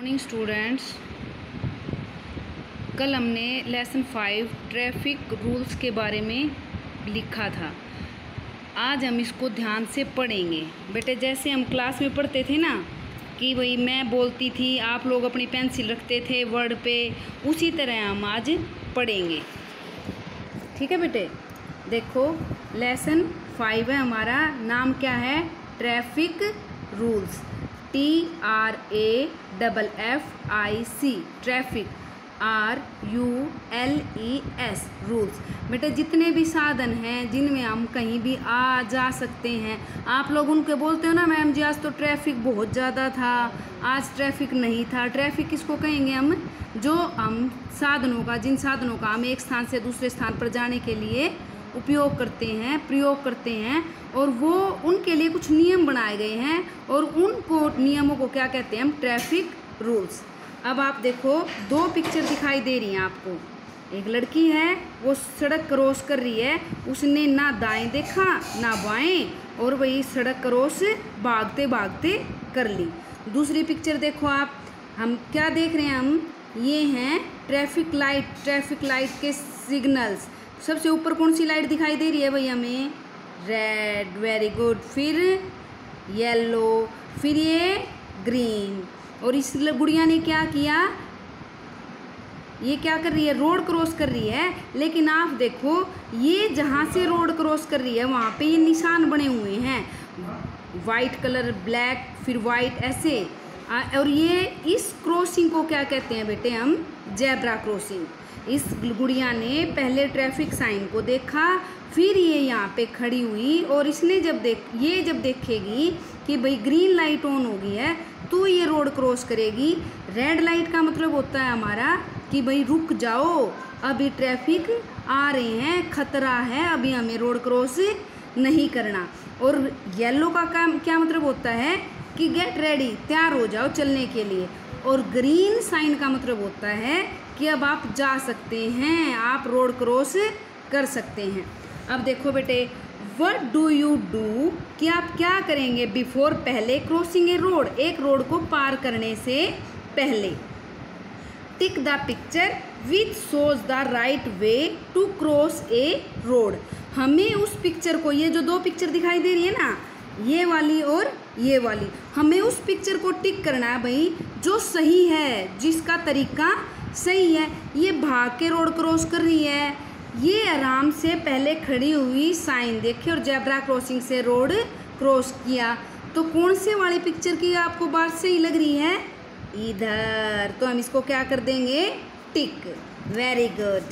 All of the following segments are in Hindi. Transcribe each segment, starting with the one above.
मॉर्निंग स्टूडेंट्स, कल हमने लेसन 5 ट्रैफिक रूल्स के बारे में लिखा था। आज हम इसको ध्यान से पढ़ेंगे। बेटे जैसे हम क्लास में पढ़ते थे ना कि भाई मैं बोलती थी, आप लोग अपनी पेंसिल रखते थे वर्ड पे, उसी तरह हम आज पढ़ेंगे। ठीक है बेटे, देखो लेसन 5 है, हमारा नाम क्या है? Traffic rules. TRAFFIC traffic, RULES rules. बेटे जितने भी साधन हैं जिनमें हम कहीं भी आ जा सकते हैं, आप लोग उनके बोलते हो ना, मैम जी आज तो ट्रैफिक बहुत ज़्यादा था, आज ट्रैफिक नहीं था। ट्रैफिक किसको कहेंगे हम? जो हम साधनों का, जिन साधनों का हम एक स्थान से दूसरे स्थान पर जाने के लिए उपयोग करते हैं, प्रयोग करते हैं, और वो उनके लिए कुछ नियम बनाए गए हैं, और उनको नियमों को क्या कहते हैं हम? Traffic rules. अब आप देखो, दो पिक्चर दिखाई दे रही हैं आपको। एक लड़की है, वो सड़क क्रॉस कर रही है, उसने ना दाएं देखा ना बाएं, और वही सड़क क्रॉस भागते भागते कर ली। दूसरी पिक्चर देखो आप, हम क्या देख रहे हैं? हम ये हैं ट्रैफिक लाइट, ट्रैफिक लाइट के सिग्नल्स। सबसे ऊपर कौन सी लाइट दिखाई दे रही है भाई हमें? Red, very good. फिर येलो, फिर ये ग्रीन। और इस गुड़िया ने क्या किया? ये क्या कर रही है? रोड क्रॉस कर रही है। लेकिन आप देखो, ये जहाँ से रोड क्रॉस कर रही है वहाँ पे ये निशान बने हुए हैं, वाइट कलर, ब्लैक, फिर वाइट, ऐसे। और ये इस क्रॉसिंग को क्या कहते हैं बेटे हम? Zebra crossing. इस गुड़िया ने पहले ट्रैफिक साइन को देखा, फिर ये यहाँ पे खड़ी हुई, और इसने जब देखेगी कि भाई ग्रीन लाइट ऑन हो गई है तो ये रोड क्रॉस करेगी। रेड लाइट का मतलब होता है हमारा कि भाई रुक जाओ, अभी ट्रैफिक आ रहे हैं, खतरा है, अभी हमें रोड क्रॉस नहीं करना। और येलो का क्या मतलब होता है कि गेट रेडी, तैयार हो जाओ चलने के लिए। और ग्रीन साइन का मतलब होता है कि अब आप जा सकते हैं, आप रोड क्रॉस कर सकते हैं। अब देखो बेटे, व्हाट डू यू डू, कि आप क्या करेंगे बिफोर, पहले, क्रॉसिंग ए रोड, एक रोड को पार करने से पहले। Tick the picture which shows the right way to cross a road. हमें उस पिक्चर को, ये जो दो पिक्चर दिखाई दे रही है ना, ये वाली और ये वाली, हमें उस पिक्चर को टिक करना है भाई जो सही है, जिसका तरीका सही है। ये भाग के रोड क्रॉस कर रही है, ये आराम से पहले खड़ी हुई, साइन देखे और जेब्रा क्रॉसिंग से रोड क्रॉस किया। तो कौन से वाली पिक्चर की आपको बात सही लग रही है? इधर। तो हम इसको क्या कर देंगे? टिक। Very good.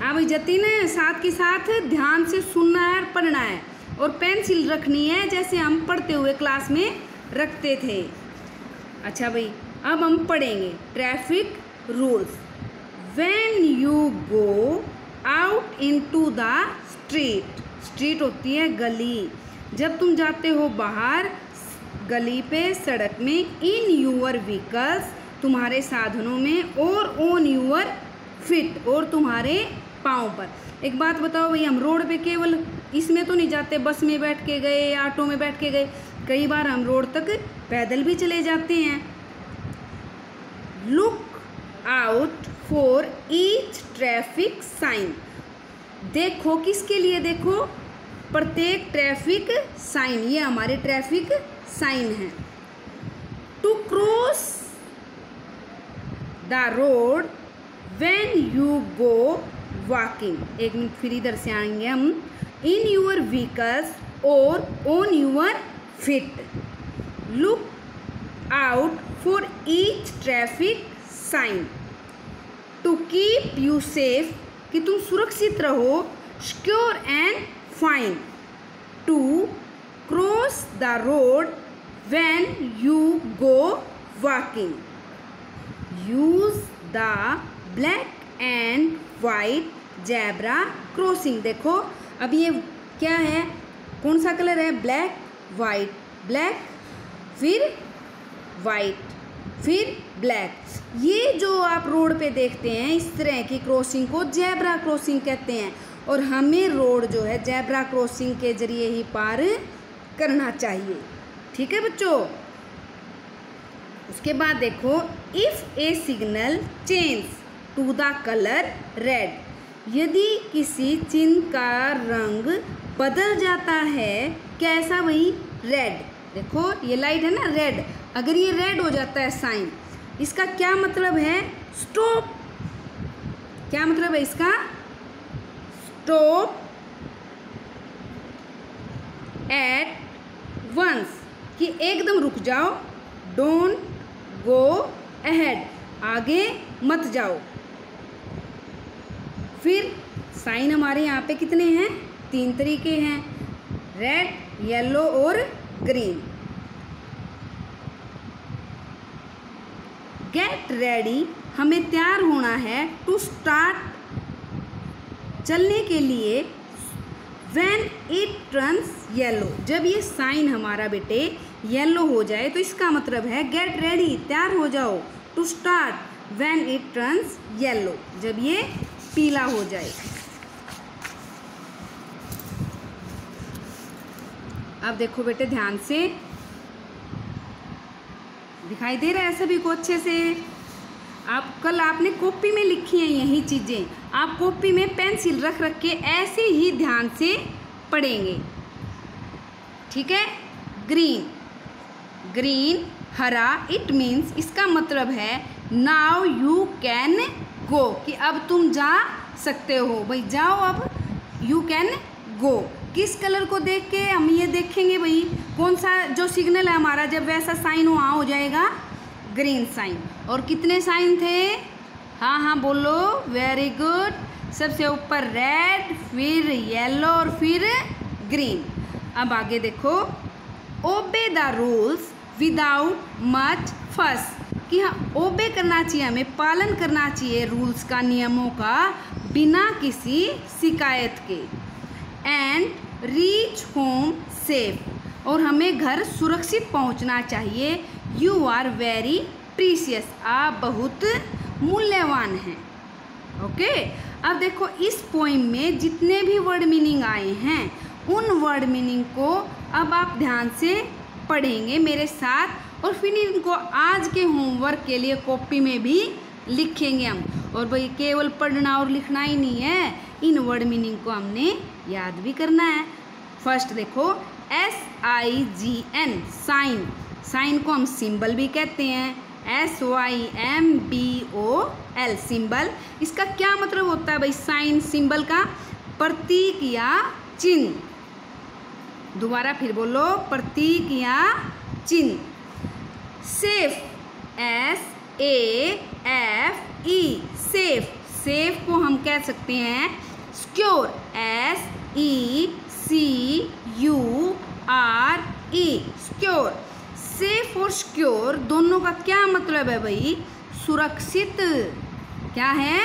हाँ भाई जतिन, साथ के साथ ध्यान से सुनना है और पढ़ना है, और पेंसिल रखनी है जैसे हम पढ़ते हुए क्लास में रखते थे। अच्छा भाई, अब हम पढ़ेंगे traffic rules. When you go out into the street, street होती है गली, जब तुम जाते हो बाहर गली पे, सड़क में, इन यूअर व्हीकल्स, तुम्हारे साधनों में, और ऑन यूअर फिट, और तुम्हारे पाँव पर। एक बात बताओ भाई, हम रोड पे केवल इसमें तो नहीं जाते, बस में बैठ के गए, ऑटो में बैठ के गए, कई बार हम रोड तक पैदल भी चले जाते हैं। Look out for each traffic sign, देखो किसके लिए? देखो प्रत्येक ट्रैफिक साइन, ये हमारे ट्रैफिक साइन है। To cross the road when you go walking, एक मिनट फिर इधर से आएंगे हम, इन यूर व्हीकल्स और on your feet. Look out for each traffic sign to keep you safe, कि तुम सुरक्षित रहो, secure and fine. To cross the road when you go walking, use the black and white zebra crossing. देखो अब ये क्या है? कौन सा कलर है? ब्लैक, वाइट, ब्लैक, फिर वाइट, फिर ब्लैक। ये जो आप रोड पे देखते हैं इस तरह की क्रॉसिंग को जेब्रा क्रॉसिंग कहते हैं, और हमें रोड जो है जेब्रा क्रॉसिंग के जरिए ही पार करना चाहिए। ठीक है बच्चों? उसके बाद देखो, if a signal change to the colour red, यदि किसी चिन्ह का रंग बदल जाता है, कैसा भाई, रेड। देखो ये लाइट है ना रेड, अगर ये रेड हो जाता है साइन, इसका क्या मतलब है, स्टॉप। क्या मतलब है इसका, स्टॉप एट वंस, कि एकदम रुक जाओ, डोंट गो अहेड, आगे मत जाओ। फिर साइन हमारे यहाँ पे कितने हैं, 3 तरीके हैं, रेड, येलो और ग्रीन। गेट रेडी, हमें तैयार होना है, टू स्टार्ट, चलने के लिए, व्हेन इट टर्न्स येलो, जब ये साइन हमारा बेटे येलो हो जाए तो इसका मतलब है गेट रेडी, तैयार हो जाओ, to start when it turns yellow, जब ये पीला हो जाए। अब देखो बेटे ध्यान से, दिखाई दे रहा है सभी को अच्छे से। आप कल आपने कॉपी में लिखी हैं यही चीज़ें, आप कॉपी में पेंसिल रख रख के ऐसे ही ध्यान से पढ़ेंगे, ठीक है। ग्रीन, ग्रीन हरा, इट मीन्स, इसका मतलब है नाउ यू कैन गो, कि अब तुम जा सकते हो, भाई जाओ अब, यू कैन गो। किस कलर को देख के हम ये देखेंगे भाई, कौन सा जो सिग्नल है हमारा, जब वैसा साइन वहाँ हो जाएगा, ग्रीन साइन। और कितने साइन थे, हाँ हाँ बोलो, वेरी गुड। सबसे ऊपर रेड, फिर येलो और फिर ग्रीन। अब आगे देखो, obey the rules without much फस, कि हाँ ओबे करना चाहिए, हमें पालन करना चाहिए रूल्स का, नियमों का, बिना किसी शिकायत के। एंड रीच होम सेफ, और हमें घर सुरक्षित पहुंचना चाहिए। यू आर वेरी प्रीशियस, आप बहुत मूल्यवान हैं। ओके, अब देखो इस पोइम में जितने भी वर्ड मीनिंग आए हैं, उन वर्ड मीनिंग को अब आप ध्यान से पढ़ेंगे मेरे साथ, और फिर इनको आज के होमवर्क के लिए कॉपी में भी लिखेंगे हम। और भाई केवल पढ़ना और लिखना ही नहीं है, इन वर्ड मीनिंग को हमने याद भी करना है। फर्स्ट देखो, SIGN साइन, साइन को हम सिंबल भी कहते हैं, SYMBOL सिंबल। इसका क्या मतलब होता है भाई, साइन सिंबल का प्रतीक या चिन्ह। दोबारा फिर बोलो, प्रतीक या चिन्ह। सेफ, SAFE सेफ, सेफ को हम कह सकते हैं सिक्योर, SECURE सिक्योर। सेफ और सिक्योर दोनों का क्या मतलब है भाई, सुरक्षित। क्या है,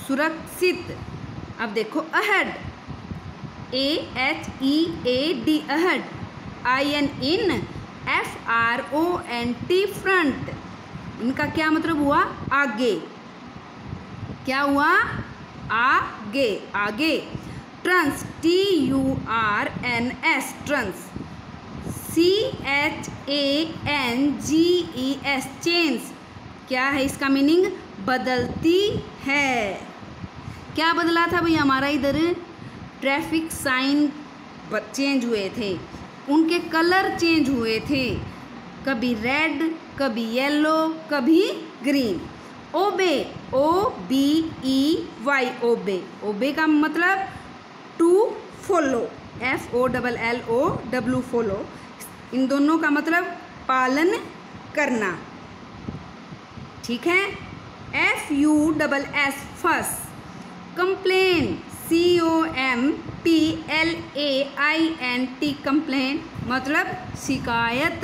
सुरक्षित। अब देखो ahead, AHEAD ahead, IN FRONT front, इनका क्या मतलब हुआ, आगे। क्या हुआ, आगे, आगे। Turns, TURNS turns, CHANGES change, क्या है इसका मीनिंग, बदलती है। क्या बदला था भाई हमारा, इधर ट्रैफिक साइन चेंज हुए थे, उनके कलर चेंज हुए थे, कभी रेड, कभी येलो, कभी ग्रीन। ओबे, OBEY ओबे, ओबे का मतलब टू फॉलो, FOLLOW फॉलो, इन दोनों का मतलब पालन करना, ठीक है। FUSS फस, कंप्लेन, COMPLAINT कंप्लेन, मतलब शिकायत।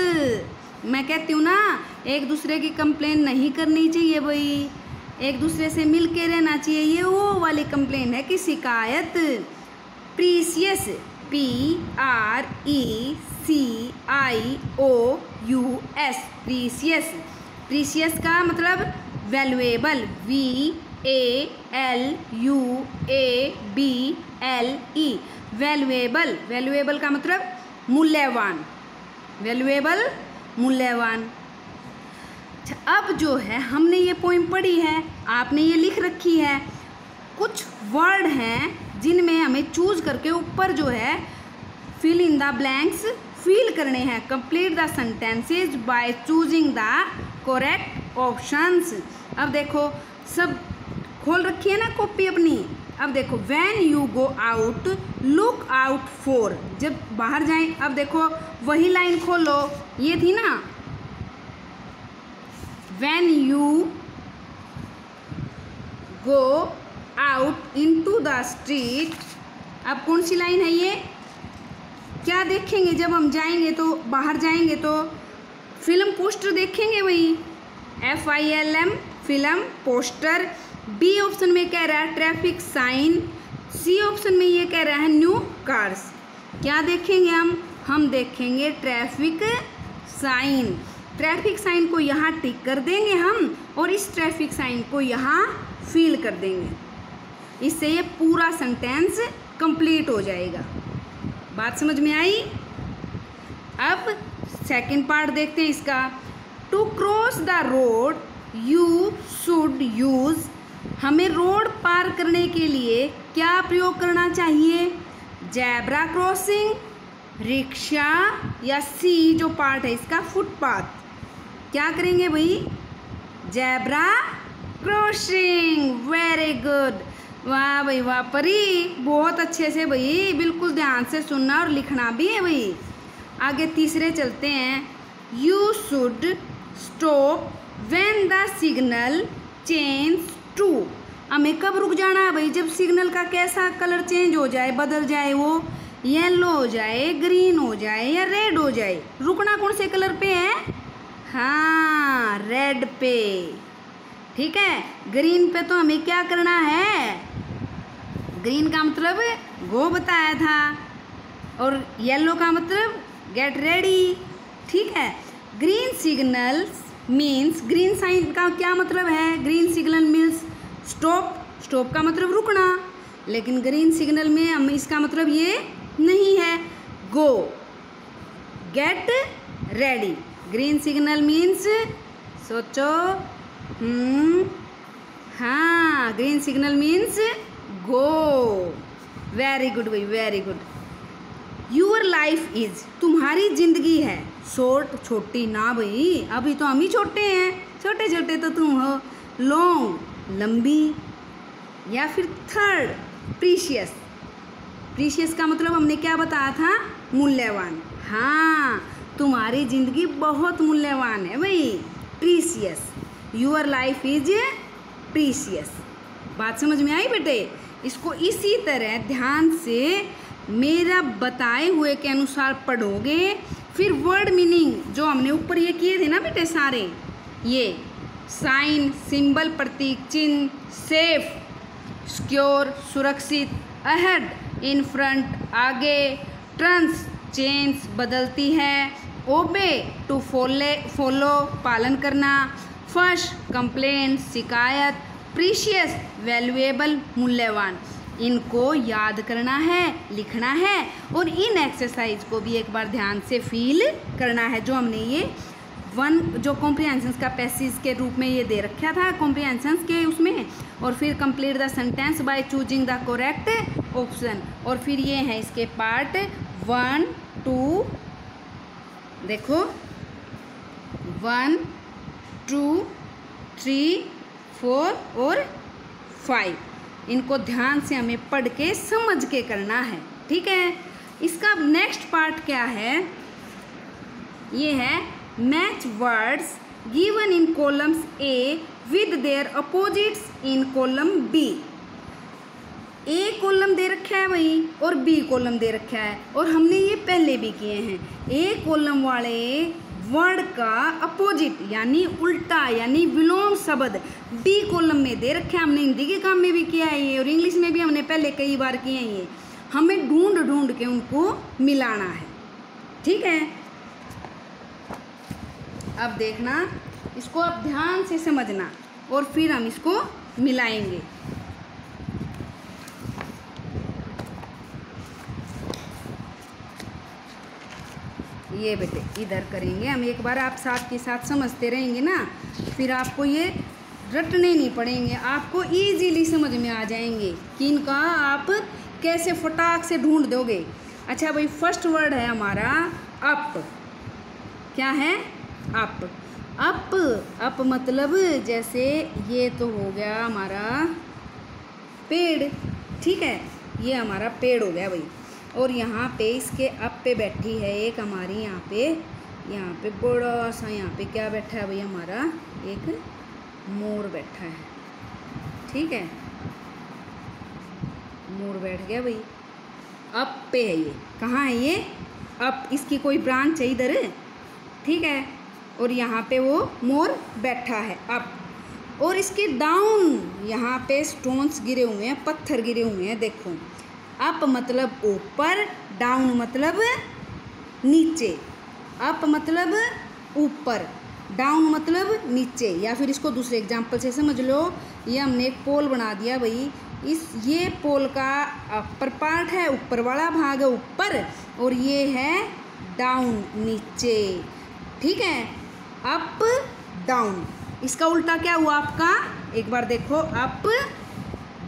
मैं कहती हूँ ना, एक दूसरे की कंप्लेन नहीं करनी चाहिए भाई, एक दूसरे से मिल के रहना चाहिए, ये वो वाली कंप्लेन है कि शिकायत। प्रीसियस, PRECIOUS प्रीसियस, प्रीसियस का मतलब वैल्यूएबल, VALUABLE वैल्यूएबल, वैल्यूएबल का मतलब मूल्यवान, वैल्यूएबल मूल्यवान। अच्छा, अब जो है हमने ये पोइम पढ़ी है, आपने ये लिख रखी है, कुछ वर्ड हैं जिनमें हमें चूज करके ऊपर जो है fill in the blanks fill करने हैं। Complete the sentences by choosing the correct options. अब देखो सब खोल रखी है ना कॉपी अपनी। अब देखो when you go out look out for, जब बाहर जाएं। अब देखो वही लाइन खोलो, ये थी ना, when you go out into the street. अब कौन सी लाइन है ये? क्या देखेंगे जब हम जाएंगे तो, बाहर जाएंगे तो फिल्म पोस्टर देखेंगे वही, FILM film poster. B option में कह रहा है ट्रैफिक साइन। सी ऑप्शन में ये कह रहा है न्यू कार्स। क्या देखेंगे हम देखेंगे ट्रैफिक साइन। ट्रैफिक साइन को यहाँ टिक कर देंगे हम, और इस ट्रैफिक साइन को यहाँ फिल कर देंगे। इससे ये पूरा सेंटेंस कंप्लीट हो जाएगा। बात समझ में आई? अब सेकंड पार्ट देखते हैं इसका। To cross the road you should use. हमें रोड पार करने के लिए क्या प्रयोग करना चाहिए? जेब्रा क्रॉसिंग, रिक्शा, या सी जो पार्ट है इसका फुटपाथ। क्या करेंगे भाई? Zebra crossing. वेरी गुड, वाह भाई वाह परी, बहुत अच्छे से भाई, बिल्कुल ध्यान से सुनना और लिखना भी है भाई। आगे तीसरे चलते हैं। You should stop when the signal change to. हमें कब रुक जाना है भाई? जब सिग्नल का कैसा कलर चेंज हो जाए, बदल जाए, वो येलो हो जाए, ग्रीन हो जाए या रेड हो जाए। रुकना कौन से कलर पे है? हाँ, रेड पे। ठीक है, ग्रीन पे तो हमें क्या करना है? ग्रीन का मतलब गो बताया था, और येलो का मतलब गेट रेडी। ठीक है, green signal means, green sign का क्या मतलब है? Green signal means stop. Stop का मतलब रुकना, लेकिन ग्रीन सिग्नल में हम इसका मतलब ये नहीं है। Go, get ready. Green signal means, सोचो, हाँ, green signal means go. Very good भाई, very good. Your life is, तुम्हारी जिंदगी है, शॉर्ट, छोटी ना भाई, अभी तो हम ही छोटे हैं, छोटे छोटे तो तुम हो। लॉन्ग, लंबी, या फिर थर्ड प्रीशियस। प्रीशियस का मतलब हमने क्या बताया था? मूल्यवान। हाँ, तुम्हारी जिंदगी बहुत मूल्यवान है भाई, precious. Your life is precious. बात समझ में आई बेटे? इसको इसी तरह ध्यान से मेरा बताए हुए के अनुसार पढ़ोगे। फिर वर्ड मीनिंग जो हमने ऊपर ये किए थे ना बेटे सारे, ये साइन, सिंबल, प्रतीक, चिन्ह, सेफ, सिक्योर, सुरक्षित, अहेड, इन फ्रंट, आगे, टर्न्स, चेंज, बदलती है, ओबे, टू फॉलो, पालन करना, फर्स्ट, कंप्लेंट, शिकायत, प्रीशियस, वैल्यूएबल, मूल्यवान। इनको याद करना है, लिखना है, और इन एक्सरसाइज को भी एक बार ध्यान से फील करना है। जो हमने ये जो कॉम्प्रिहेंशंस का पैसेज के रूप में ये दे रखा था कॉम्प्रिहेंशंस के उसमें, और फिर complete the sentence by choosing the correct option. और फिर ये है इसके पार्ट 1, 2, देखो 1, 2, 3, 4 और 5। इनको ध्यान से हमें पढ़ के समझ के करना है। ठीक है, इसका नेक्स्ट पार्ट क्या है? ये है match words given in columns A with their opposites in column B. A column दे रखा है भाई और बी कॉलम दे रखा है, और हमने ये पहले भी किए हैं। ए कॉलम वाले वर्ड का अपोजिट यानी उल्टा यानी विलोम शब्द बी कॉलम में दे रखे हैं। हमने हिंदी के काम में भी किया है ये, और इंग्लिश में भी हमने पहले कई बार किए हैं ये। हमें ढूंढ ढूंढ के उनको मिलाना है। ठीक है, अब देखना, इसको अब ध्यान से समझना और फिर हम इसको मिलाएंगे। ये बेटे इधर करेंगे हम एक बार, आप साथ के साथ समझते रहेंगे ना, फिर आपको ये रटने नहीं पड़ेंगे, आपको इजीली समझ में आ जाएंगे कि इनका आप कैसे फटाक से ढूंढ दोगे। अच्छा भाई, फर्स्ट वर्ड है हमारा अप। क्या है? अप। अप, अप मतलब जैसे ये तो हो गया हमारा पेड़, ठीक है, ये हमारा पेड़ हो गया भाई। और यहाँ पे इसके अप पे बैठी है एक हमारी यहाँ पे बड़ा सा यहाँ पे क्या बैठा है भाई, हमारा एक मोर बैठा है, ठीक है, मोर बैठ गया भाई। अप पे है ये, कहाँ है ये? अप, इसकी कोई ब्रांच है इधर, ठीक है, और यहाँ पे वो मोर बैठा है अप। और इसके डाउन यहाँ पे स्टोन्स गिरे हुए हैं, पत्थर गिरे हुए हैं, देखो। अप मतलब ऊपर, डाउन मतलब नीचे। अप मतलब ऊपर, डाउन मतलब नीचे। या फिर इसको दूसरे एग्जांपल से समझ लो, ये हमने एक पोल बना दिया भाई, ये पोल का अपर पार्ट है, ऊपर वाला भाग है ऊपर, और ये है डाउन नीचे, ठीक है। अप डाउन, इसका उल्टा क्या हुआ आपका? एक बार देखो, अप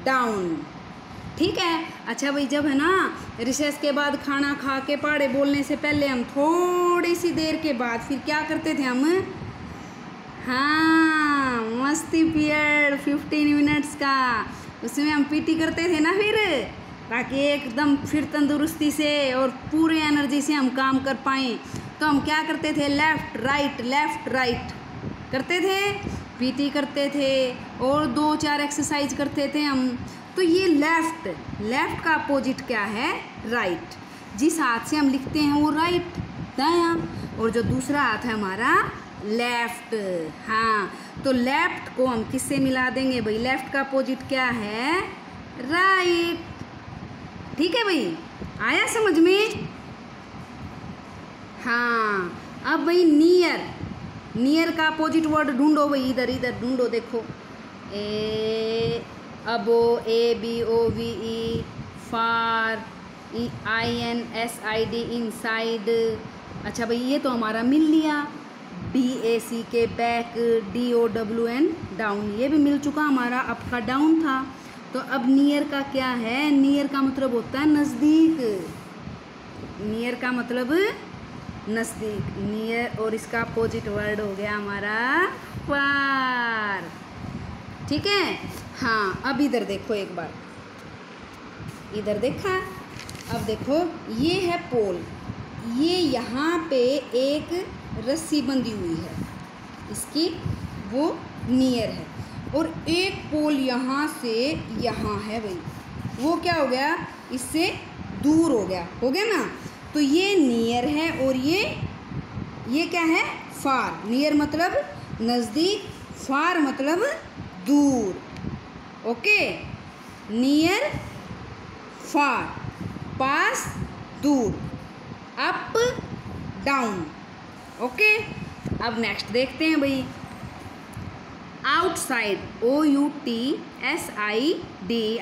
डाउन, ठीक है। अच्छा भाई, जब है ना रिसेस के बाद खाना खा के पहाड़े बोलने से पहले हम थोड़ी सी देर के बाद फिर क्या करते थे हम? हाँ, मस्ती पीरियड 15 मिनट्स का, उसमें हम पीटी करते थे ना फिर, ताकि एकदम फिर तंदुरुस्ती से और पूरे एनर्जी से हम काम कर पाएँ। तो हम क्या करते थे? लेफ़्ट राइट करते थे, पीटी करते थे, और 2-4 एक्सरसाइज करते थे हम। तो ये लेफ़्ट का अपोजिट क्या है? राइट। जिस हाथ से हम लिखते हैं वो राइट, दायां, और जो दूसरा हाथ है हमारा लेफ़्ट। हाँ, तो लेफ़्ट को हम किससे मिला देंगे भाई? लेफ़्ट का अपोजिट क्या है? राइट, ठीक है भाई, आया समझ में? हाँ, अब भाई नियर का अपोजिट वर्ड ढूंढो भाई, इधर ढूंढो, देखो। अबो, ABOVE, फार, INSID, इनसाइड। अच्छा भाई, ये तो हमारा मिल लिया। BAC के बैक, DOWN डाउन, ये भी मिल चुका हमारा, अप का डाउन था। तो अब नियर का क्या है? नियर का मतलब होता है नज़दीक, नियर का मतलब नज़दीक, नियर, और इसका अपोजिट वर्ड हो गया हमारा फार, ठीक है। हाँ, अब इधर देखो एक बार, इधर देखा, अब देखो, ये है पोल, ये यहाँ पे एक रस्सी बंधी हुई है इसकी, वो नियर है, और एक पोल यहाँ से यहाँ है भाई, वो क्या हो गया? इससे दूर हो गया ना। तो ये नियर है, और ये क्या है? फार। नियर मतलब नज़दीक, फार मतलब दूर, ओके। नियर, फार, पास, दूर, अप डाउन, ओके। अब नेक्स्ट देखते हैं भाई, आउटसाइड, OUTSID,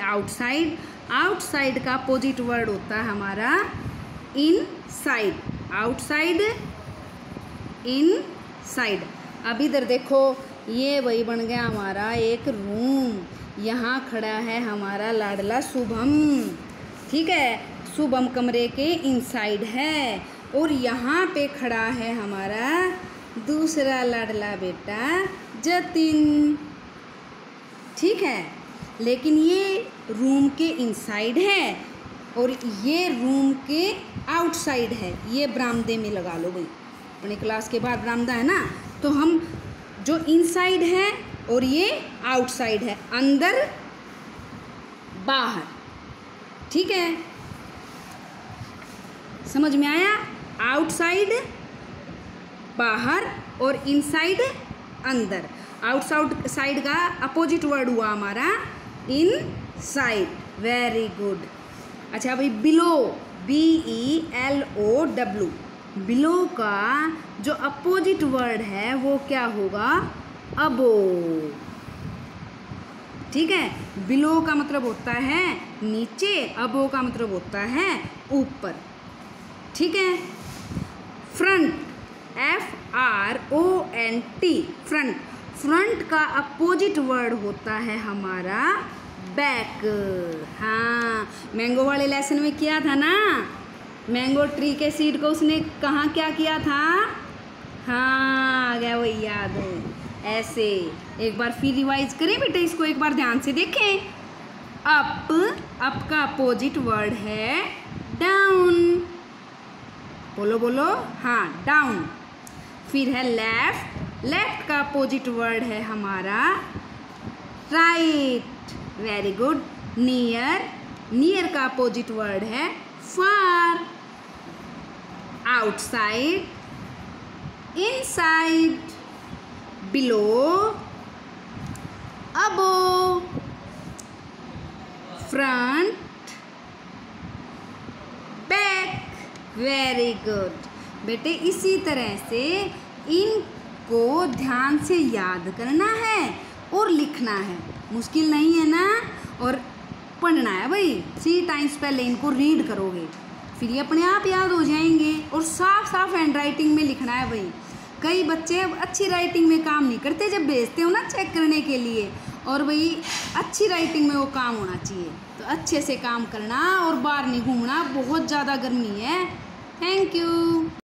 आउटसाइड। आउटसाइड का अपोजिट वर्ड होता है हमारा इनसाइड, आउटसाइड, इनसाइड। अब इधर देखो, ये वही बन गया हमारा एक रूम, यहाँ खड़ा है हमारा लाडला शुभम, ठीक है, शुभम कमरे के इनसाइड है, और यहाँ पे खड़ा है हमारा दूसरा लाडला बेटा जतिन, ठीक है। लेकिन ये रूम के इनसाइड है, और ये रूम के आउटसाइड है। ये बरामदे में लगा लो भाई, अपने क्लास के बाहर बरामदा है ना, तो हम जो इनसाइड है और ये आउटसाइड है, अंदर बाहर, ठीक है, समझ में आया? आउटसाइड बाहर और इनसाइड अंदर। आउटसाइड का अपोजिट वर्ड हुआ हमारा इनसाइड, वेरी गुड। अच्छा भाई, बिलो, BELOW, बिलो का जो अपोजिट वर्ड है वो क्या होगा? अबो, ठीक है। बिलो का मतलब होता है नीचे, अबो का मतलब होता है ऊपर, ठीक है। Front, FRONT, front. फ्रंट का अपोजिट वर्ड होता है हमारा बैक। हाँ, मैंगो वाले लेसन में किया था ना, मैंगो ट्री के सीड को उसने कहाँ क्या किया था। हाँ, आ गया, वही याद है। ऐसे एक बार फिर रिवाइज करें बेटे, इसको एक बार ध्यान से देखें। अप, अप का अपोजिट वर्ड है डाउन। बोलो बोलो, हाँ, डाउन। फिर है लेफ्ट, लेफ्ट का अपोजिट वर्ड है हमारा right. Very good. Near, near का अपोजिट वर्ड है फार। आउटसाइड, इनसाइड, बिलो, अबो, फ्रंट, बैक। वेरी गुड बेटे, इसी तरह से इनको ध्यान से याद करना है और लिखना है। मुश्किल नहीं है ना, और पढ़ना है भाई। 3 टाइम्स पहले इनको रीड करोगे, फिर ये अपने आप याद हो जाएंगे। और साफ साफ हैंड राइटिंग में लिखना है भाई। कई बच्चे अच्छी राइटिंग में काम नहीं करते, जब भेजते हो ना चेक करने के लिए, और भाई अच्छी राइटिंग में वो काम होना चाहिए। तो अच्छे से काम करना और बाहर नहीं घूमना, बहुत ज़्यादा गर्मी है। Thank you.